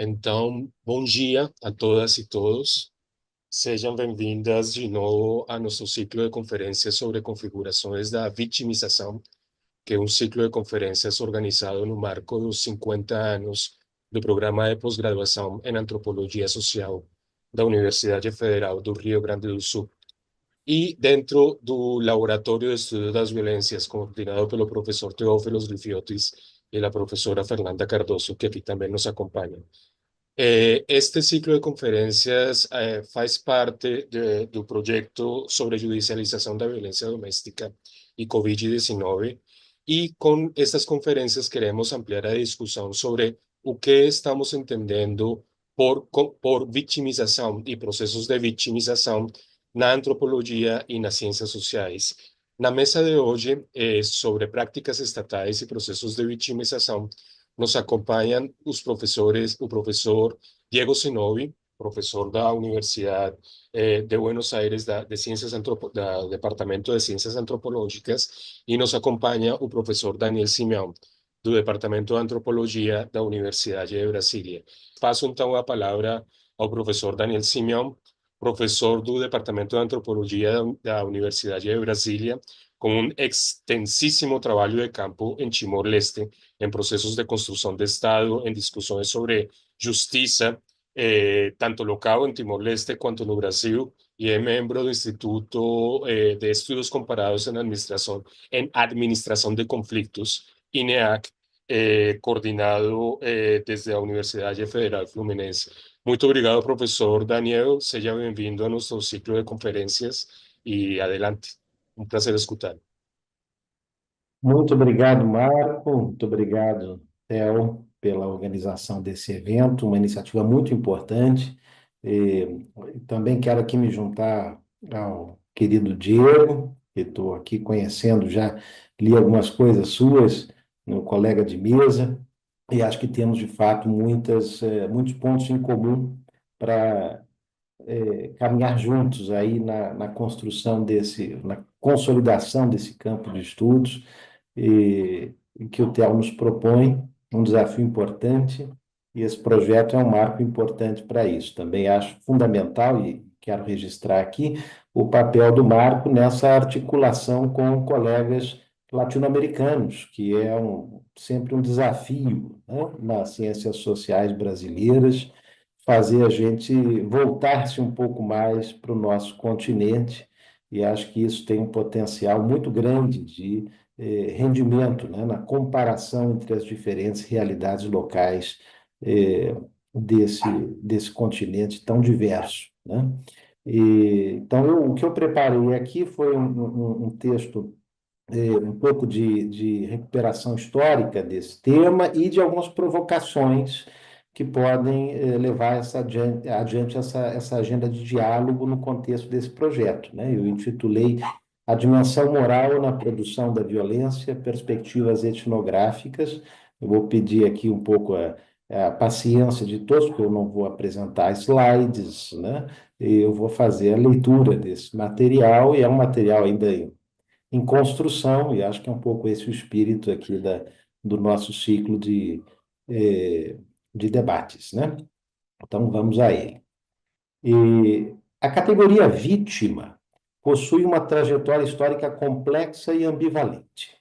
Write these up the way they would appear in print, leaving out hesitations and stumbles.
Então, bom dia a todas e todos. Sejam bem-vindas de novo a nosso ciclo de conferências sobre configurações da vitimização, que é um ciclo de conferências organizado no marco dos 50 anos do Programa de Pós-Graduação em Antropologia Social da Universidade Federal do Rio Grande do Sul. E dentro do Laboratório de Estudos das Violências, coordenado pelo professor Teófilos Grifiotis e a professora Fernanda Cardoso, que aqui também nos acompanha. Este ciclo de conferências faz parte do projeto sobre judicialização da violência doméstica e Covid-19, e com estas conferências queremos ampliar a discussão sobre o que estamos entendendo por vitimização e processos de vitimização na antropologia e nas ciências sociais. Na mesa de hoje, sobre práticas estatais e processos de vitimização, nos acompanham os professores, o professor Diego Sinovi, professor da Universidade de Buenos Aires, de Ciências da Departamento de Ciências Antropológicas, e nos acompanha o professor Daniel Simeão, do Departamento de Antropologia da Universidade de Brasília. Passo então a palavra ao professor Daniel Simeão, professor do Departamento de Antropologia da Universidade de Brasília, com um extensíssimo trabalho de campo em Timor-Leste, em processos de construção de Estado, em discussões sobre justiça, tanto local em Timor-Leste quanto no Brasil, e é membro do Instituto de Estudos Comparados em Administração de Conflitos, INEAC, coordenado desde a Universidade Federal Fluminense. Muito obrigado, professor Daniel. Seja bem-vindo a nosso ciclo de conferências e adelante. Um prazer escutar. Muito obrigado, Marco. Muito obrigado, Theo, pela organização desse evento, uma iniciativa muito importante. Também quero aqui me juntar ao querido Diego, que estou aqui conhecendo já, li algumas coisas suas, meu colega de mesa, e acho que temos, de fato, muitos pontos em comum para caminhar juntos aí na construção na consolidação desse campo de estudos e que o TEL nos propõe, um desafio importante, e esse projeto é um marco importante para isso. Também acho fundamental, e quero registrar aqui, o papel do Marco nessa articulação com colegas latino-americanos, que é sempre um desafio, né, nas ciências sociais brasileiras, fazer a gente voltar-se um pouco mais para o nosso continente, e acho que isso tem um potencial muito grande de rendimento, né, na comparação entre as diferentes realidades locais eh, desse, desse continente tão diverso, né? Então, o que eu preparei aqui foi um texto, um pouco de recuperação histórica desse tema e de algumas provocações que podem levar adiante essa agenda de diálogo no contexto desse projeto, né? Eu intitulei A Dimensão Moral na Produção da Violência, Perspectivas Etnográficas. Eu vou pedir aqui um pouco a paciência de todos, porque eu não vou apresentar slides, né? Eu vou fazer a leitura desse material, e é um material ainda em construção, e acho que é um pouco esse o espírito aqui do nosso ciclo eh, de debates, né? Então, vamos a ele. A categoria vítima possui uma trajetória histórica complexa e ambivalente.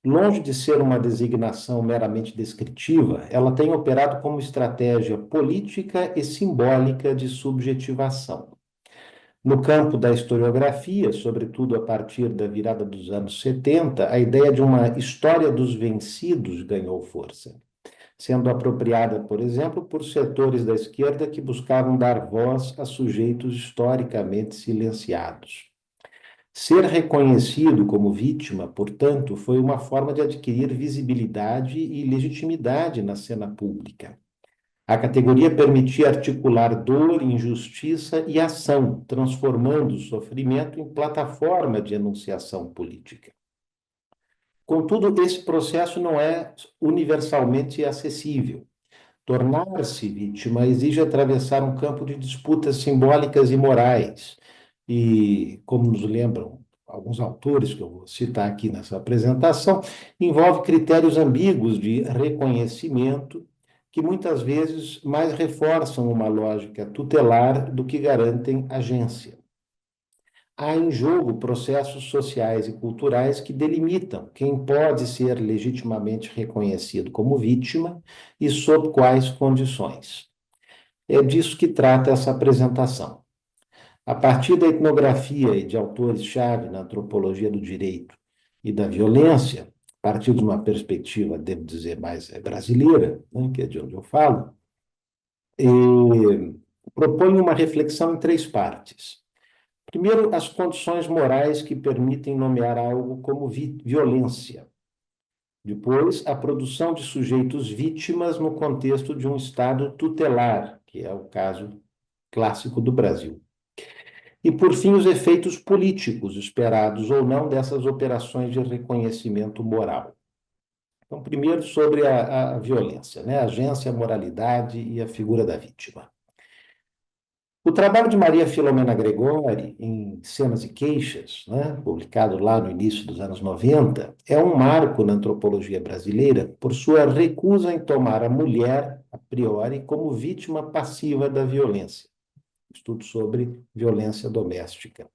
Longe de ser uma designação meramente descritiva, ela tem operado como estratégia política e simbólica de subjetivação. No campo da historiografia, sobretudo a partir da virada dos anos 70, a ideia de uma história dos vencidos ganhou força, sendo apropriada, por exemplo, por setores da esquerda que buscavam dar voz a sujeitos historicamente silenciados. Ser reconhecido como vítima, portanto, foi uma forma de adquirir visibilidade e legitimidade na cena pública. A categoria permitia articular dor, injustiça e ação, transformando o sofrimento em plataforma de enunciação política. Contudo, esse processo não é universalmente acessível. Tornar-se vítima exige atravessar um campo de disputas simbólicas e morais. E, como nos lembram alguns autores que eu vou citar aqui nessa apresentação, envolve critérios ambíguos de reconhecimento, que muitas vezes mais reforçam uma lógica tutelar do que garantem agência. Há em jogo processos sociais e culturais que delimitam quem pode ser legitimamente reconhecido como vítima e sob quais condições. É disso que trata essa apresentação. A partir da etnografia e de autores-chave na antropologia do direito e da violência, a partir de uma perspectiva, devo dizer, mais brasileira, né, que é de onde eu falo, propõe uma reflexão em três partes. Primeiro, as condições morais que permitem nomear algo como violência. Depois, a produção de sujeitos vítimas no contexto de um Estado tutelar, que é o caso clássico do Brasil. E, por fim, os efeitos políticos, esperados ou não, dessas operações de reconhecimento moral. Então, primeiro, sobre a violência, né? A agência, a moralidade e a figura da vítima. O trabalho de Maria Filomena Gregori, em Cenas e Queixas, né, publicado lá no início dos anos 90, é um marco na antropologia brasileira por sua recusa em tomar a mulher, a priori, como vítima passiva da violência. Estudo sobre violência doméstica.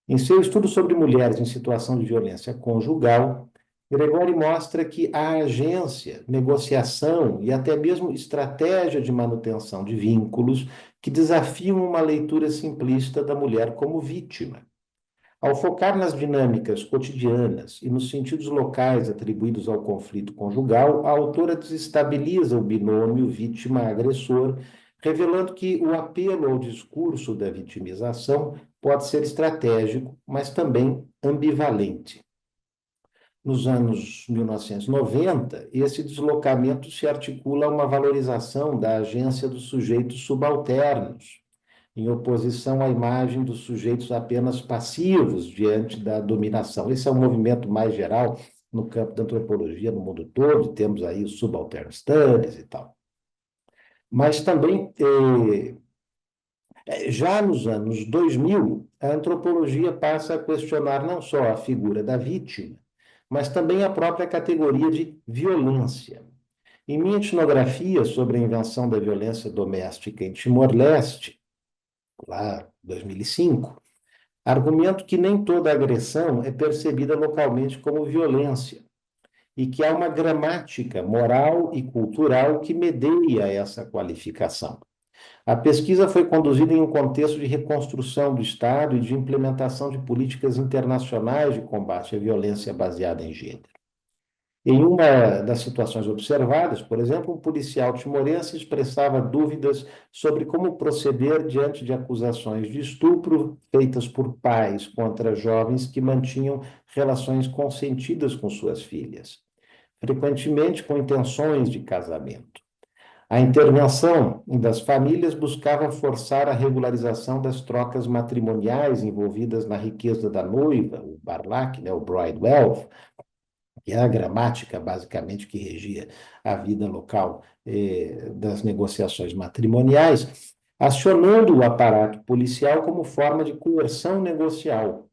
Em seu estudo sobre mulheres em situação de violência conjugal, Gregori mostra que a agência, negociação e até mesmo estratégia de manutenção de vínculos que desafiam uma leitura simplista da mulher como vítima. Ao focar nas dinâmicas cotidianas e nos sentidos locais atribuídos ao conflito conjugal, a autora desestabiliza o binômio vítima-agressor, revelando que o apelo ao discurso da vitimização pode ser estratégico, mas também ambivalente. Nos anos 1990, esse deslocamento se articula a uma valorização da agência dos sujeitos subalternos, em oposição à imagem dos sujeitos apenas passivos diante da dominação. Esse é um movimento mais geral no campo da antropologia no mundo todo, temos aí os subaltern studies e tal. Mas também, já nos anos 2000, a antropologia passa a questionar não só a figura da vítima, mas também a própria categoria de violência. Em minha etnografia sobre a invenção da violência doméstica em Timor-Leste, lá em 2005, argumento que nem toda agressão é percebida localmente como violência e que há uma gramática moral e cultural que medeia essa qualificação. A pesquisa foi conduzida em um contexto de reconstrução do Estado e de implementação de políticas internacionais de combate à violência baseada em gênero. Em uma das situações observadas, por exemplo, um policial timorense expressava dúvidas sobre como proceder diante de acusações de estupro feitas por pais contra jovens que mantinham relações consentidas com suas filhas, frequentemente com intenções de casamento. A intervenção das famílias buscava forçar a regularização das trocas matrimoniais envolvidas na riqueza da noiva, o barlac, né, o bride wealth, que é a gramática, basicamente, que regia a vida local das negociações matrimoniais, acionando o aparato policial como forma de coerção negocial.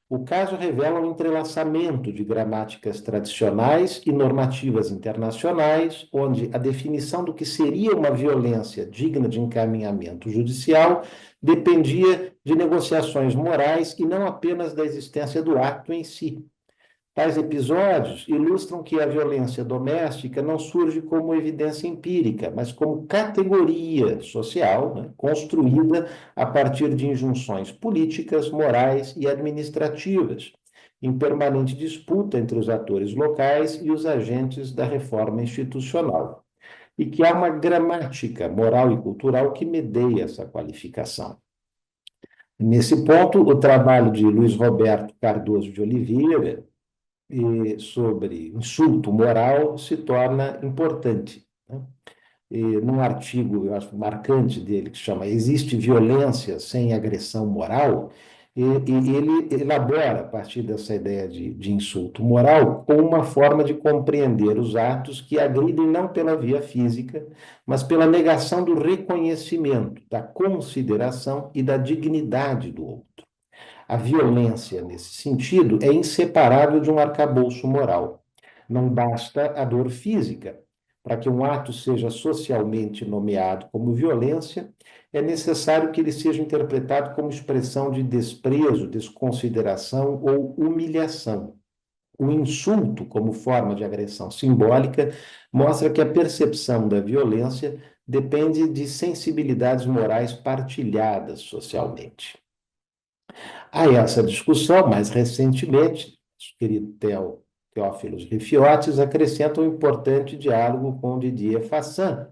O caso revela um entrelaçamento de gramáticas tradicionais e normativas internacionais, onde a definição do que seria uma violência digna de encaminhamento judicial dependia de negociações morais e não apenas da existência do ato em si. Tais episódios ilustram que a violência doméstica não surge como evidência empírica, mas como categoria social, né, construída a partir de injunções políticas, morais e administrativas, em permanente disputa entre os atores locais e os agentes da reforma institucional. E que há uma gramática moral e cultural que medeia essa qualificação. Nesse ponto, o trabalho de Luiz Roberto Cardoso de Oliveira, sobre insulto moral se torna importante, né? Num artigo, eu acho, marcante dele, que se chama Existe Violência Sem Agressão Moral, ele elabora, a partir dessa ideia de insulto moral, uma forma de compreender os atos que agridem não pela via física, mas pela negação do reconhecimento, da consideração e da dignidade do outro. A violência, nesse sentido, é inseparável de um arcabouço moral. Não basta a dor física. para que um ato seja socialmente nomeado como violência, é necessário que ele seja interpretado como expressão de desprezo, desconsideração ou humilhação. O insulto, como forma de agressão simbólica, mostra que a percepção da violência depende de sensibilidades morais partilhadas socialmente. A essa discussão, mais recentemente, o querido Teófilos Rifiotis acrescenta um importante diálogo com Didier Fassin,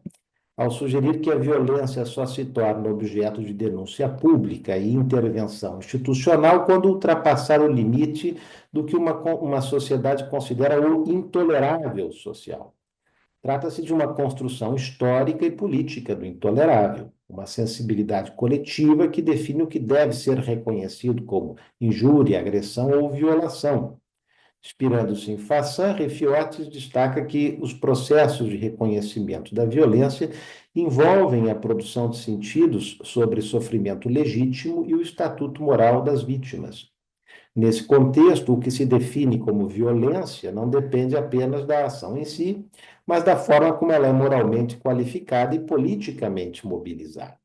ao sugerir que a violência só se torna objeto de denúncia pública e intervenção institucional quando ultrapassar o limite do que uma sociedade considera o intolerável social. Trata-se de uma construção histórica e política do intolerável, uma sensibilidade coletiva que define o que deve ser reconhecido como injúria, agressão ou violação. Inspirando-se em Fassin, Refiotes destaca que os processos de reconhecimento da violência envolvem a produção de sentidos sobre sofrimento legítimo e o estatuto moral das vítimas. Nesse contexto, o que se define como violência não depende apenas da ação em si, mas da forma como ela é moralmente qualificada e politicamente mobilizada.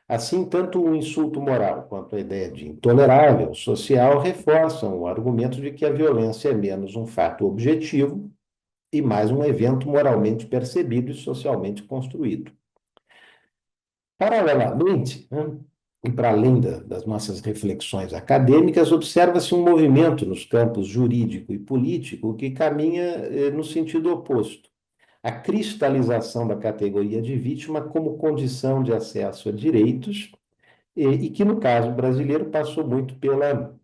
Assim, tanto o insulto moral quanto a ideia de intolerável social reforçam o argumento de que a violência é menos um fato objetivo e mais um evento moralmente percebido e socialmente construído. Paralelamente, né, e para além das nossas reflexões acadêmicas, observa-se um movimento nos campos jurídico e político que caminha no sentido oposto. A cristalização da categoria de vítima como condição de acesso a direitos, e que, no caso brasileiro, passou muito pela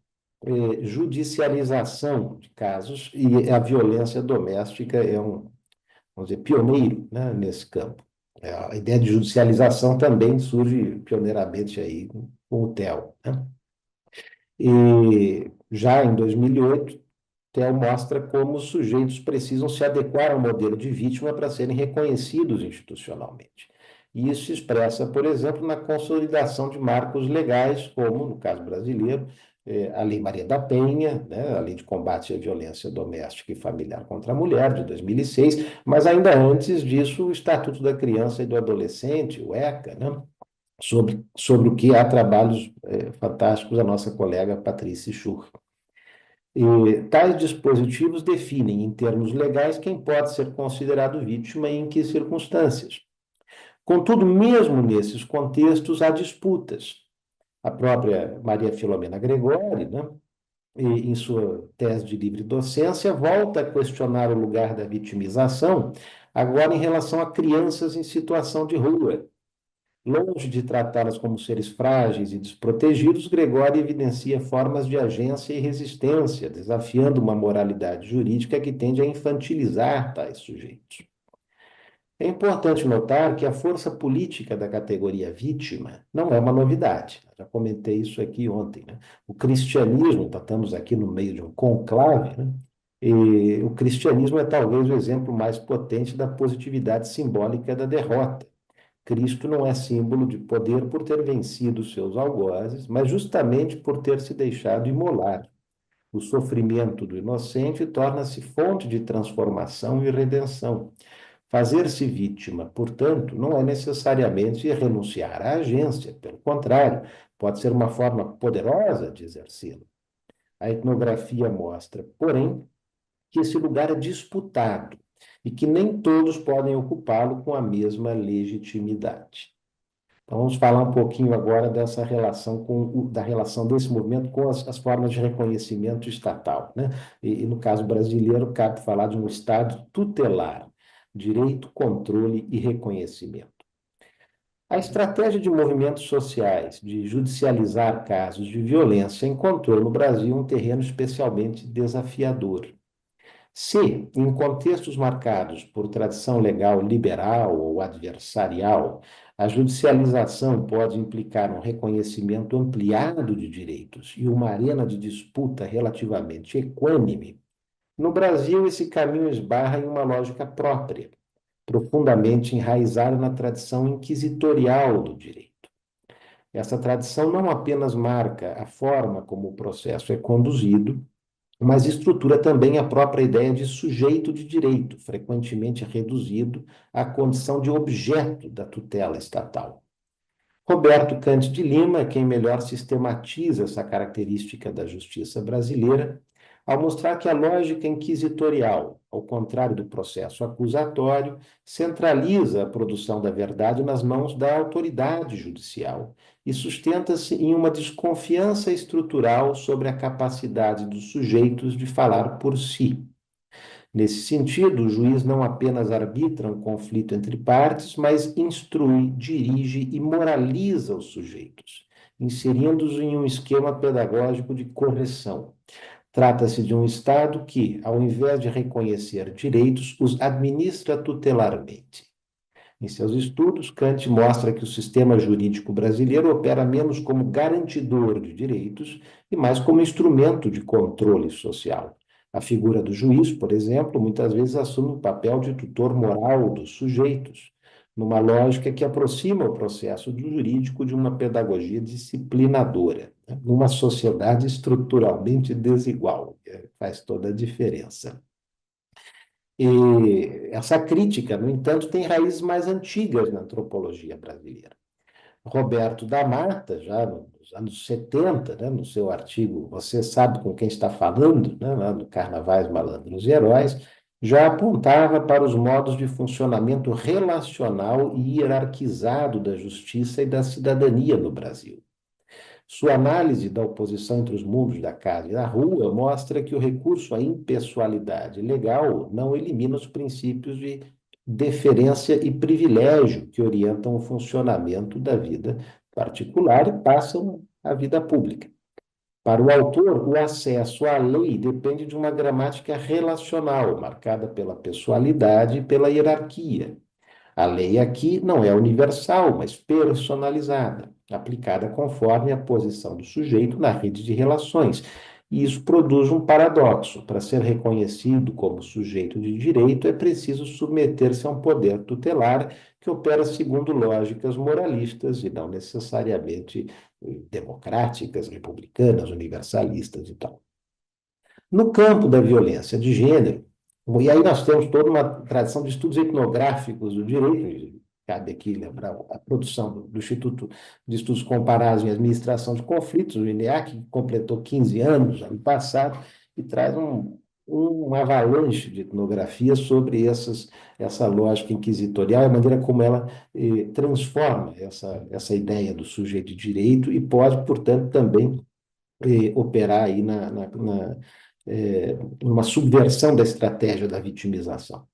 judicialização de casos, e a violência doméstica é vamos dizer, pioneiro, né, nesse campo. A ideia de judicialização também surge pioneiramente aí com o TEL, né? E já em 2008, TEL mostra como os sujeitos precisam se adequar ao modelo de vítima para serem reconhecidos institucionalmente. E isso se expressa, por exemplo, na consolidação de marcos legais, como, no caso brasileiro, a Lei Maria da Penha, né, a Lei de Combate à Violência Doméstica e Familiar contra a Mulher, de 2006, mas ainda antes disso, o Estatuto da Criança e do Adolescente, o ECA, né, sobre o que há trabalhos fantásticos da nossa colega Patrícia Schur. E tais dispositivos definem, em termos legais, quem pode ser considerado vítima e em que circunstâncias. Contudo, mesmo nesses contextos, há disputas. A própria Maria Filomena Gregori, né, em sua tese de livre docência, volta a questionar o lugar da vitimização, agora em relação a crianças em situação de rua. Longe de tratá-las como seres frágeis e desprotegidos, Gregório evidencia formas de agência e resistência, desafiando uma moralidade jurídica que tende a infantilizar tais sujeitos. É importante notar que a força política da categoria vítima não é uma novidade. Já comentei isso aqui ontem, né? O cristianismo, estamos aqui no meio de um conclave, né? E o cristianismo é talvez o exemplo mais potente da positividade simbólica da derrota. Cristo não é símbolo de poder por ter vencido seus algozes, mas justamente por ter se deixado imolar. O sofrimento do inocente torna-se fonte de transformação e redenção. Fazer-se vítima, portanto, não é necessariamente renunciar à agência, pelo contrário, pode ser uma forma poderosa de exercê-lo. A etnografia mostra, porém, que esse lugar é disputado e que nem todos podem ocupá-lo com a mesma legitimidade. Então, vamos falar um pouquinho agora dessa relação da relação desse movimento com as formas de reconhecimento estatal, né? No caso brasileiro, cabe falar de um Estado tutelar, direito, controle e reconhecimento. A estratégia de movimentos sociais de judicializar casos de violência encontrou no Brasil um terreno especialmente desafiador. Se, em contextos marcados por tradição legal liberal ou adversarial, a judicialização pode implicar um reconhecimento ampliado de direitos e uma arena de disputa relativamente equânime, no Brasil esse caminho esbarra em uma lógica própria, profundamente enraizada na tradição inquisitorial do direito. Essa tradição não apenas marca a forma como o processo é conduzido, mas estrutura também a própria ideia de sujeito de direito, frequentemente reduzido à condição de objeto da tutela estatal. Roberto Cante de Lima é quem melhor sistematiza essa característica da justiça brasileira, ao mostrar que a lógica inquisitorial, ao contrário do processo acusatório, centraliza a produção da verdade nas mãos da autoridade judicial e sustenta-se em uma desconfiança estrutural sobre a capacidade dos sujeitos de falar por si. Nesse sentido, o juiz não apenas arbitra um conflito entre partes, mas instrui, dirige e moraliza os sujeitos, inserindo-os em um esquema pedagógico de correção. Trata-se de um Estado que, ao invés de reconhecer direitos, os administra tutelarmente. Em seus estudos, Kant mostra que o sistema jurídico brasileiro opera menos como garantidor de direitos e mais como instrumento de controle social. A figura do juiz, por exemplo, muitas vezes assume o papel de tutor moral dos sujeitos, numa lógica que aproxima o processo jurídico de uma pedagogia disciplinadora, né? Numa sociedade estruturalmente desigual, que faz toda a diferença. E essa crítica, no entanto, tem raízes mais antigas na antropologia brasileira. Roberto da Mata, já nos anos 70, né, no seu artigo Você Sabe com Quem Está Falando, né, lá no Carnavais, Malandros e Heróis, já apontava para os modos de funcionamento relacional e hierarquizado da justiça e da cidadania no Brasil. Sua análise da oposição entre os mundos da casa e da rua mostra que o recurso à impessoalidade legal não elimina os princípios de deferência e privilégio que orientam o funcionamento da vida particular e passam à vida pública. Para o autor, o acesso à lei depende de uma gramática relacional, marcada pela pessoalidade e pela hierarquia. A lei aqui não é universal, mas personalizada, aplicada conforme a posição do sujeito na rede de relações. E isso produz um paradoxo. Para ser reconhecido como sujeito de direito, é preciso submeter-se a um poder tutelar que opera segundo lógicas moralistas e não necessariamente democráticas, republicanas, universalistas e tal. No campo da violência de gênero, e aí nós temos toda uma tradição de estudos etnográficos do direito, cabe aqui lembrar a produção do Instituto de Estudos Comparados em Administração de Conflitos, o INEA, que completou 15 anos ano passado, e traz um avalanche de etnografia sobre essa lógica inquisitorial, a maneira como ela transforma essa ideia do sujeito de direito e pode, portanto, também operar aí numa subversão da estratégia da vitimização.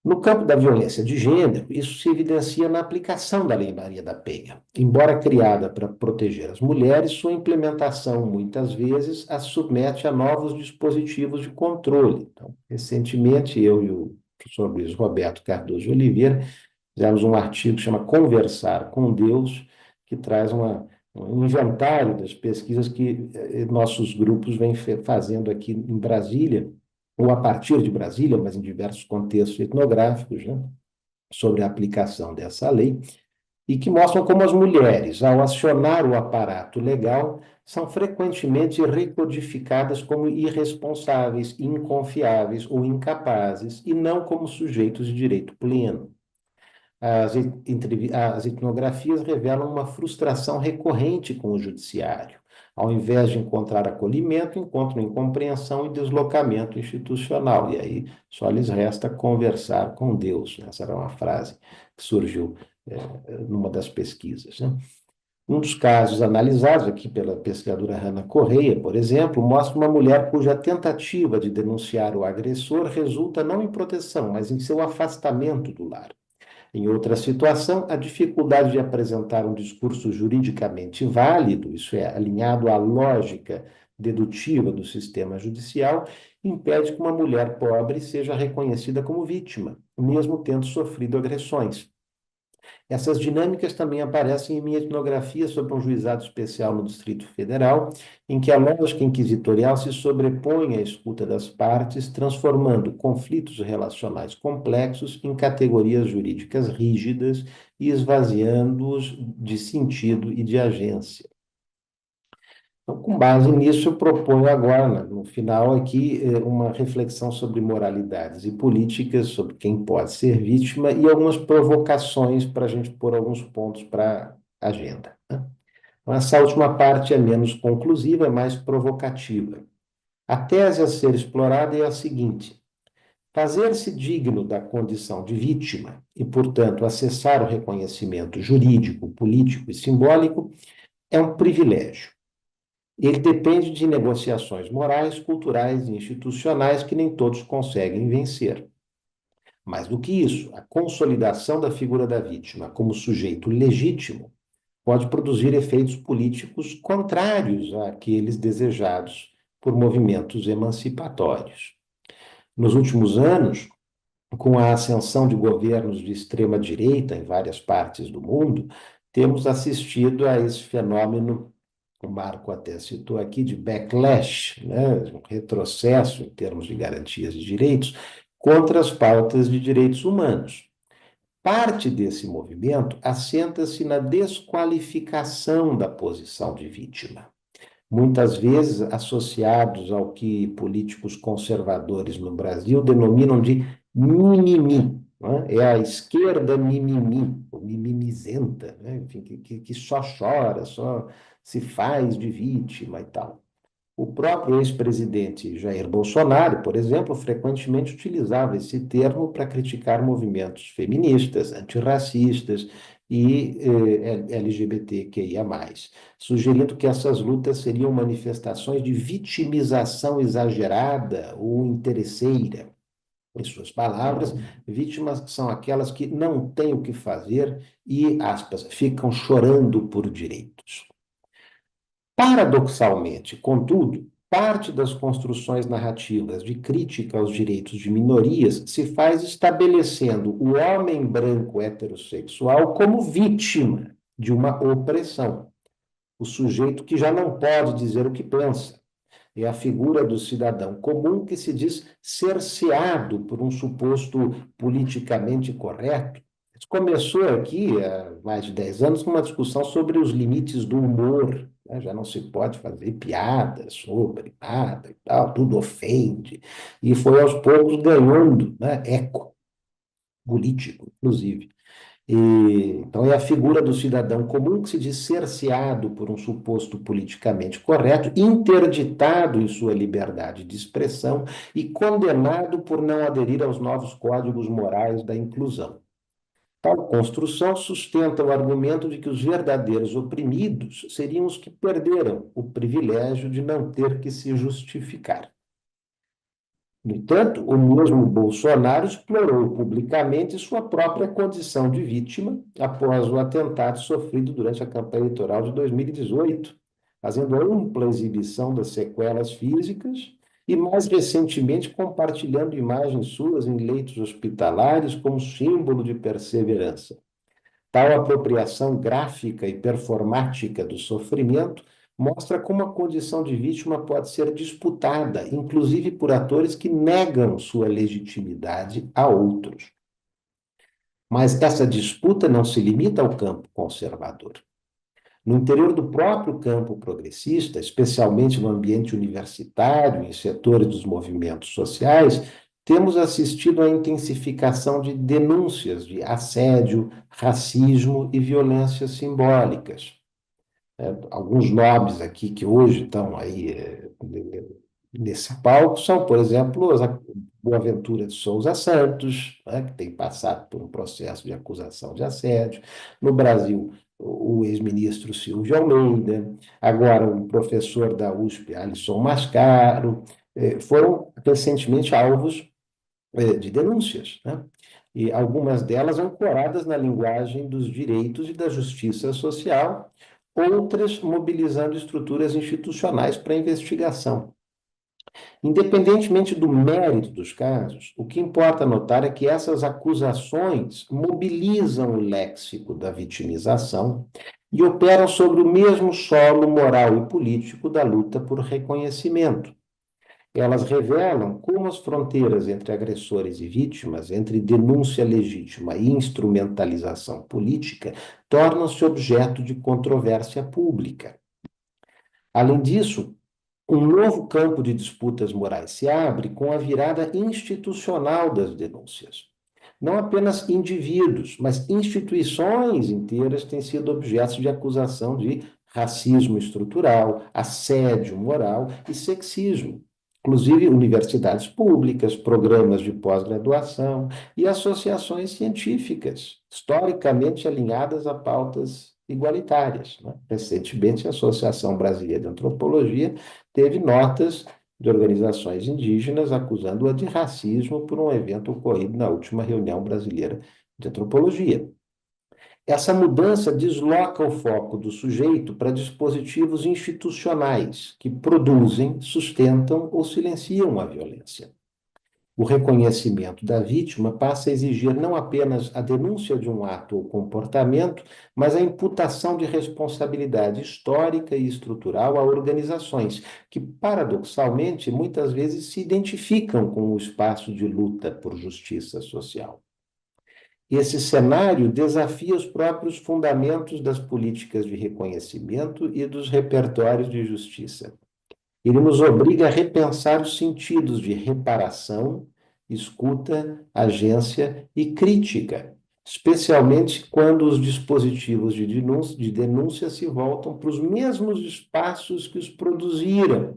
No campo da violência de gênero, isso se evidencia na aplicação da Lei Maria da Penha. Embora criada para proteger as mulheres, sua implementação, muitas vezes, as submete a novos dispositivos de controle. Então, recentemente, eu e o professor Luiz Roberto Cardoso de Oliveira fizemos um artigo que chama Conversar com Deus, que traz um inventário das pesquisas que nossos grupos vêm fazendo aqui em Brasília, ou a partir de Brasília, mas em diversos contextos etnográficos, né, sobre a aplicação dessa lei, e que mostram como as mulheres, ao acionar o aparato legal, são frequentemente recodificadas como irresponsáveis, inconfiáveis ou incapazes, e não como sujeitos de direito pleno. As etnografias revelam uma frustração recorrente com o judiciário. Ao invés de encontrar acolhimento, encontram incompreensão e deslocamento institucional. E aí só lhes resta conversar com Deus. Essa era uma frase que surgiu numa das pesquisas, né? Um dos casos analisados aqui pela pesquisadora Hannah Correia, por exemplo, mostra uma mulher cuja tentativa de denunciar o agressor resulta não em proteção, mas em seu afastamento do lar. Em outra situação, a dificuldade de apresentar um discurso juridicamente válido, isso é, alinhado à lógica dedutiva do sistema judicial, impede que uma mulher pobre seja reconhecida como vítima, mesmo tendo sofrido agressões. Essas dinâmicas também aparecem em minha etnografia sobre um juizado especial no Distrito Federal, em que a lógica inquisitorial se sobrepõe à escuta das partes, transformando conflitos relacionais complexos em categorias jurídicas rígidas e esvaziando-os de sentido e de agência. Então, com base nisso, eu proponho agora, no final aqui, uma reflexão sobre moralidades e políticas, sobre quem pode ser vítima e algumas provocações para a gente pôr alguns pontos para a agenda, né? Então, essa última parte é menos conclusiva, é mais provocativa. A tese a ser explorada é a seguinte: fazer-se digno da condição de vítima e, portanto, acessar o reconhecimento jurídico, político e simbólico é um privilégio. Ele depende de negociações morais, culturais e institucionais que nem todos conseguem vencer. Mais do que isso, a consolidação da figura da vítima como sujeito legítimo pode produzir efeitos políticos contrários àqueles desejados por movimentos emancipatórios. Nos últimos anos, com a ascensão de governos de extrema-direita em várias partes do mundo, temos assistido a esse fenômeno, o Marco até citou aqui, de backlash, né? Um retrocesso em termos de garantias de direitos contra as pautas de direitos humanos. Parte desse movimento assenta-se na desqualificação da posição de vítima, muitas vezes associados ao que políticos conservadores no Brasil denominam de mimimi, né? É a esquerda mimimi, ou mimimizenta, né? Enfim, que só chora, só se faz de vítima e tal. O próprio ex-presidente Jair Bolsonaro, por exemplo, frequentemente utilizava esse termo para criticar movimentos feministas, antirracistas e LGBTQIA+, sugerindo que essas lutas seriam manifestações de vitimização exagerada ou interesseira. Em suas palavras, vítimas são aquelas que não têm o que fazer e, aspas, ficam chorando por direitos. Paradoxalmente, contudo, parte das construções narrativas de crítica aos direitos de minorias se faz estabelecendo o homem branco heterossexual como vítima de uma opressão, o sujeito que já não pode dizer o que pensa. É a figura do cidadão comum que se diz cerceado por um suposto politicamente correto. Isso começou aqui, há mais de 10 anos, com uma discussão sobre os limites do humor, né? Já não se pode fazer piadas sobre nada e tal, tudo ofende. E foi aos poucos ganhando, né, eco político, inclusive. Então, é a figura do cidadão comum que se diz cerceado por um suposto politicamente correto, interditado em sua liberdade de expressão e condenado por não aderir aos novos códigos morais da inclusão. Tal construção sustenta o argumento de que os verdadeiros oprimidos seriam os que perderam o privilégio de não ter que se justificar. No entanto, o mesmo Bolsonaro explorou publicamente sua própria condição de vítima após o atentado sofrido durante a campanha eleitoral de 2018, fazendo ampla exibição das sequelas físicas e, mais recentemente, compartilhando imagens suas em leitos hospitalares como símbolo de perseverança. Tal apropriação gráfica e performática do sofrimento mostra como a condição de vítima pode ser disputada, inclusive por atores que negam sua legitimidade a outros. Mas essa disputa não se limita ao campo conservador. No interior do próprio campo progressista, especialmente no ambiente universitário, em setores dos movimentos sociais, temos assistido à intensificação de denúncias de assédio, racismo e violências simbólicas. Alguns nomes aqui que hoje estão aí nesse palco são, por exemplo, a Boaventura de Souza Santos, né, que tem passado por um processo de acusação de assédio. No Brasil, o ex-ministro Silvio Almeida, agora o professor da USP, Alisson Mascaro, foram recentemente alvos de denúncias, né? E algumas delas ancoradas na linguagem dos direitos e da justiça social, outras mobilizando estruturas institucionais para investigação. Independentemente do mérito dos casos, o que importa notar é que essas acusações mobilizam o léxico da vitimização e operam sobre o mesmo solo moral e político da luta por reconhecimento. Elas revelam como as fronteiras entre agressores e vítimas, entre denúncia legítima e instrumentalização política, tornam-se objeto de controvérsia pública. Além disso, um novo campo de disputas morais se abre com a virada institucional das denúncias. Não apenas indivíduos, mas instituições inteiras têm sido objetos de acusação de racismo estrutural, assédio moral e sexismo. Inclusive, universidades públicas, programas de pós-graduação e associações científicas, historicamente alinhadas a pautas igualitárias, né? Recentemente, a Associação Brasileira de Antropologia teve notas de organizações indígenas acusando-a de racismo por um evento ocorrido na última reunião brasileira de antropologia. Essa mudança desloca o foco do sujeito para dispositivos institucionais que produzem, sustentam ou silenciam a violência. O reconhecimento da vítima passa a exigir não apenas a denúncia de um ato ou comportamento, mas a imputação de responsabilidade histórica e estrutural a organizações que, paradoxalmente, muitas vezes se identificam com o espaço de luta por justiça social. Esse cenário desafia os próprios fundamentos das políticas de reconhecimento e dos repertórios de justiça. Ele nos obriga a repensar os sentidos de reparação, escuta, agência e crítica, especialmente quando os dispositivos de denúncia se voltam para os mesmos espaços que os produziram.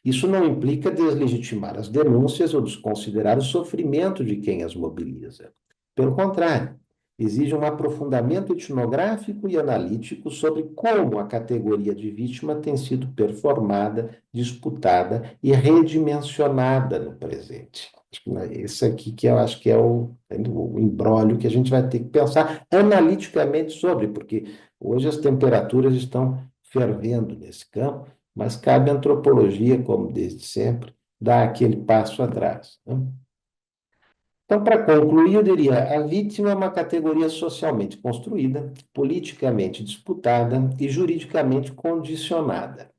Isso não implica deslegitimar as denúncias ou desconsiderar o sofrimento de quem as mobiliza. Pelo contrário, exige um aprofundamento etnográfico e analítico sobre como a categoria de vítima tem sido performada, disputada e redimensionada no presente. Esse aqui que eu acho que é o imbróglio que a gente vai ter que pensar analiticamente sobre, porque hoje as temperaturas estão fervendo nesse campo, mas cabe à antropologia, como desde sempre, dar aquele passo atrás, né? Então, para concluir, eu diria: a vítima é uma categoria socialmente construída, politicamente disputada e juridicamente condicionada.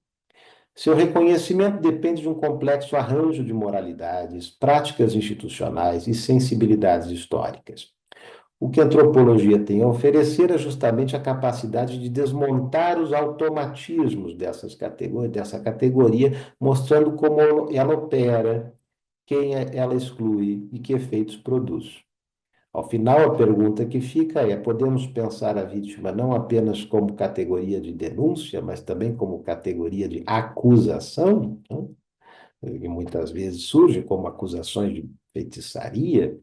Seu reconhecimento depende de um complexo arranjo de moralidades, práticas institucionais e sensibilidades históricas. O que a antropologia tem a oferecer é justamente a capacidade de desmontar os automatismos dessa categoria, mostrando como ela opera, quem ela exclui e que efeitos produz. Ao final, a pergunta que fica é: podemos pensar a vítima não apenas como categoria de denúncia, mas também como categoria de acusação, né? Que muitas vezes surge como acusações de feitiçaria,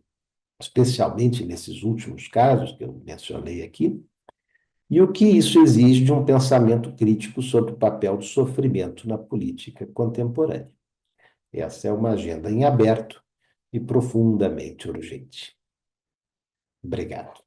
especialmente nesses últimos casos que eu mencionei aqui, e o que isso exige de um pensamento crítico sobre o papel do sofrimento na política contemporânea. Essa é uma agenda em aberto e profundamente urgente. Obrigado.